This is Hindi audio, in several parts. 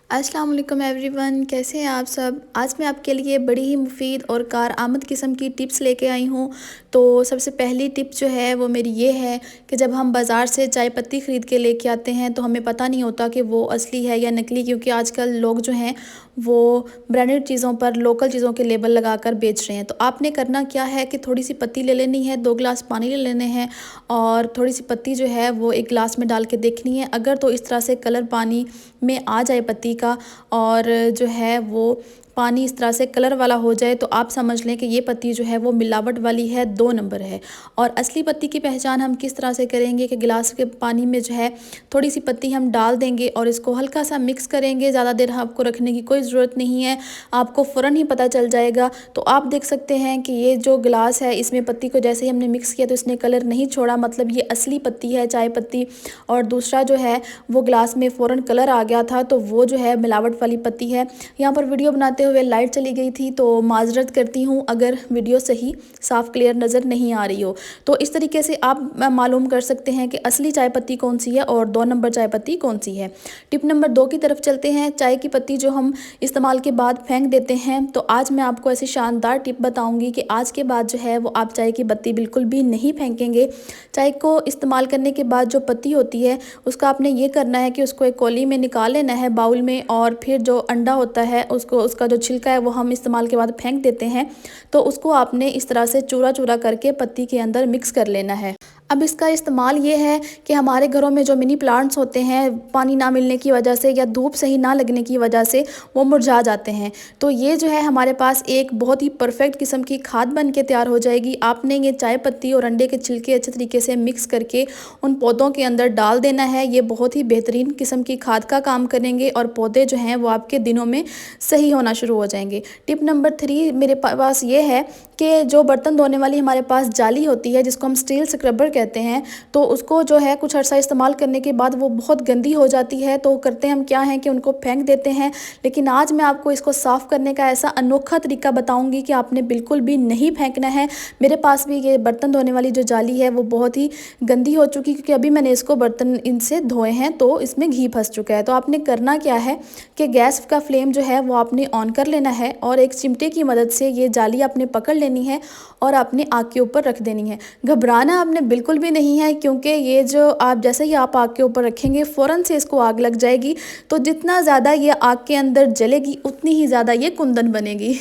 अस्सलाम वालेकुम एवरीवन, कैसे हैं आप सब। आज मैं आपके लिए बड़ी ही मुफीद और कारआमद किस्म की टिप्स लेके आई हूँ। तो सबसे पहली टिप जो है वो मेरी ये है कि जब हम बाज़ार से चाय पत्ती ख़रीद के लेके आते हैं तो हमें पता नहीं होता कि वो असली है या नकली, क्योंकि आजकल लोग जो हैं वो ब्रांडेड चीज़ों पर लोकल चीज़ों के लेबल लगा कर बेच रहे हैं। तो आपने करना क्या है कि थोड़ी सी पत्ती ले लेनी है, 2 गिलास पानी ले लेने हैं और थोड़ी सी पत्ती जो है वो एक गिलास में डाल के देखनी है। अगर तो इस तरह से कलर पानी में आ जाए पत्ती का और जो है वो पानी इस तरह से कलर वाला हो जाए तो आप समझ लें कि ये पत्ती जो है वो मिलावट वाली है, 2 नंबर है। और असली पत्ती की पहचान हम किस तरह से करेंगे कि गिलास के पानी में जो है थोड़ी सी पत्ती हम डाल देंगे और इसको हल्का सा मिक्स करेंगे। ज़्यादा देर आपको रखने की कोई ज़रूरत नहीं है, आपको फ़ौरन ही पता चल जाएगा। तो आप देख सकते हैं कि ये जो गिलास है इसमें पत्ती को जैसे ही हमने मिक्स किया तो इसने कलर नहीं छोड़ा, मतलब ये असली पत्ती है चाय पत्ती। और दूसरा जो है वो गिलास में फ़ौरन कलर आ गया था तो वो जो है मिलावट वाली पत्ती है। यहाँ पर वीडियो बनाते हुए लाइट चली गई थी तो माजरत करती हूँ अगर वीडियो सही साफ़ क्लियर नज़र नहीं आ रही हो। तो इस तरीके से आप मालूम कर सकते हैं कि असली चाय पत्ती कौन सी है और 2 नंबर चाय पत्ती कौन सी है। टिप नंबर 2 की तरफ चलते हैं। चाय की पत्ती जो हम इस्तेमाल के बाद फेंक देते हैं, तो आज मैं आपको ऐसी शानदार टिप बताऊंगी कि आज के बाद जो है वो आप चाय की पत्ती बिल्कुल भी नहीं फेंकेंगे। चाय को इस्तेमाल करने के बाद जो पत्ती होती है उसका आपने ये करना है कि उसको एक कौली में निकाल लेना है, बाउल में, और फिर जो अंडा होता है उसको, उसका जो छिलका है वो हम इस्तेमाल के बाद फेंक देते हैं। तो उसको आपने इस तरह से चूरा चूरा करके पत्ती के अंदर मिक्स कर लेना है। अब इसका इस्तेमाल ये है कि हमारे घरों में जो मिनी प्लांट्स होते हैं, पानी ना मिलने की वजह से या धूप सही ना लगने की वजह से वो मुरझा जाते हैं। तो ये जो है हमारे पास एक बहुत ही परफेक्ट किस्म की खाद बन के तैयार हो जाएगी। आपने ये चाय पत्ती और अंडे के छिलके अच्छे तरीके से मिक्स करके उन पौधों के अंदर डाल देना है। ये बहुत ही बेहतरीन किस्म की खाद का काम करेंगे और पौधे जो हैं वो आपके दिनों में सही होना शुरू हो जाएंगे। टिप नंबर 3 मेरे पास ये है कि जो बर्तन धोने वाली हमारे पास जाली होती है जिसको हम स्टील स्क्रबर कहते हैं, तो उसको जो है कुछ अर्सा इस्तेमाल करने के बाद वो बहुत गंदी हो जाती है। तो करते हम क्या हैं कि उनको फेंक देते हैं। लेकिन आज मैं आपको इसको साफ़ करने का ऐसा अनोखा तरीका बताऊंगी कि आपने बिल्कुल भी नहीं फेंकना है। मेरे पास भी ये बर्तन धोने वाली जो जाली है वो बहुत ही गंदी हो चुकी, क्योंकि अभी मैंने इसको बर्तन इनसे धोए हैं तो इसमें घी फंस चुका है। तो आपने करना क्या है कि गैस का फ्लेम जो है वो आपने ऑन कर लेना है और एक चिमटे की मदद से ये जाली आपने पकड़ लेनी है और अपने आग के ऊपर रख देनी है। घबराना आपने बिल्कुल भी नहीं है, क्योंकि ये जो आप जैसे ही आप आग के ऊपर रखेंगे फ़ौरन से इसको आग लग जाएगी। तो जितना ज़्यादा ये आग के अंदर जलेगी उतनी ही ज़्यादा ये कुंदन बनेगी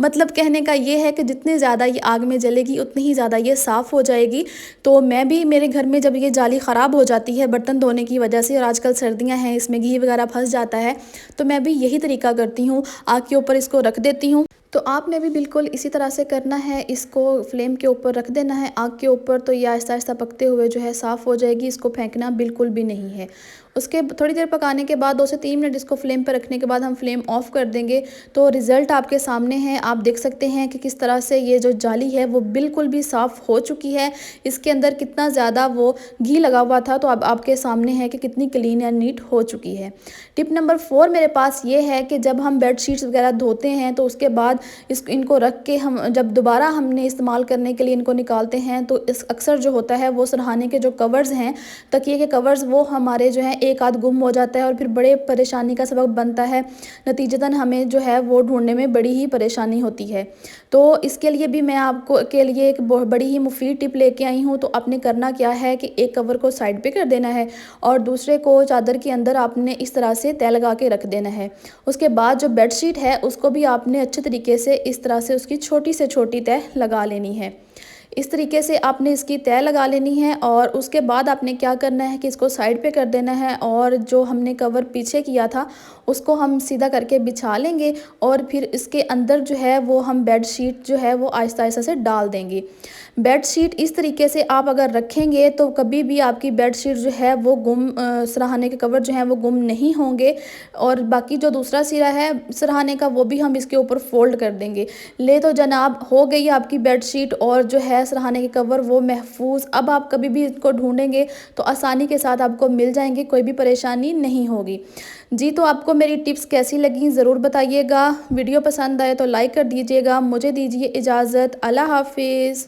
मतलब कहने का ये है कि जितनी ज़्यादा ये आग में जलेगी उतनी ही ज़्यादा ये साफ़ हो जाएगी। तो मैं भी, मेरे घर में जब ये जाली ख़राब हो जाती है बर्तन धोने की वजह से, और आजकल सर्दियाँ हैं इसमें घी वगैरह फंस जाता है, तो मैं भी यही तरीका करती हूँ, आग के ऊपर इसको रख देती हूँ। तो आपने भी बिल्कुल इसी तरह से करना है, इसको फ्लेम के ऊपर रख देना है आग के ऊपर। तो ये आहिस्ता आहिस्ता पकते हुए जो है साफ़ हो जाएगी। इसको फेंकना बिल्कुल भी नहीं है। उसके थोड़ी देर पकाने के बाद 2 से 3 मिनट इसको फ्लेम पर रखने के बाद हम फ्लेम ऑफ़ कर देंगे। तो रिज़ल्ट आपके सामने है, आप देख सकते हैं कि किस तरह से ये जो जाली है वो बिल्कुल भी साफ़ हो चुकी है। इसके अंदर कितना ज़्यादा वो घी लगा हुआ था, तो अब आपके सामने है कि कितनी क्लीन एंड नीट हो चुकी है। टिप नंबर 4 मेरे पास ये है कि जब हम बेड शीट्स वगैरह धोते हैं तो उसके बाद इनको रख के हम जब दोबारा हमने इस्तेमाल करने के लिए इनको निकालते हैं तो इस अक्सर जो होता है वो सरहाने के जो कवर्स हैं, तकिए के कवर्स, वो हमारे जो है एक आध गुम हो जाता है और फिर बड़े परेशानी का सबब बनता है। नतीजतन हमें जो है वो ढूंढने में बड़ी ही परेशानी होती है। तो इसके लिए भी मैं आपको के लिए एक बड़ी ही मुफीद टिप लेके आई हूँ। तो आपने करना क्या है कि एक कवर को साइड पे कर देना है और दूसरे को चादर के अंदर आपने इस तरह से तय लगा के रख देना है। उसके बाद जो बेडशीट है उसको भी आपने अच्छे तरीके से इस तरह से उसकी छोटी से छोटी तय लगा लेनी है। इस तरीके से आपने इसकी तय लगा लेनी है और उसके बाद आपने क्या करना है कि इसको साइड पे कर देना है और जो हमने कवर पीछे किया था उसको हम सीधा करके बिछा लेंगे और फिर इसके अंदर जो है वो हम बेड शीट जो है वो आहिस्ता आहिस्ता से डाल देंगे। बेड शीट इस तरीके से आप अगर रखेंगे तो कभी भी आपकी बेड शीट जो है वो सरहाने के कवर जो हैं वो गुम नहीं होंगे। और बाकी जो दूसरा सिरा है सरहाने का वो भी हम इसके ऊपर फोल्ड कर देंगे। ले तो जनाब हो गई आपकी बेड शीट और जो है सरहाने के कवर वो महफूज। अब आप कभी भी इसको ढूंढेंगे तो आसानी के साथ आपको मिल जाएंगे, कोई भी परेशानी नहीं होगी जी। तो आपको मेरी टिप्स कैसी लगी ज़रूर बताइएगा। वीडियो पसंद आए तो लाइक कर दीजिएगा। मुझे दीजिए इजाज़त। अल्लाह हाफिज़।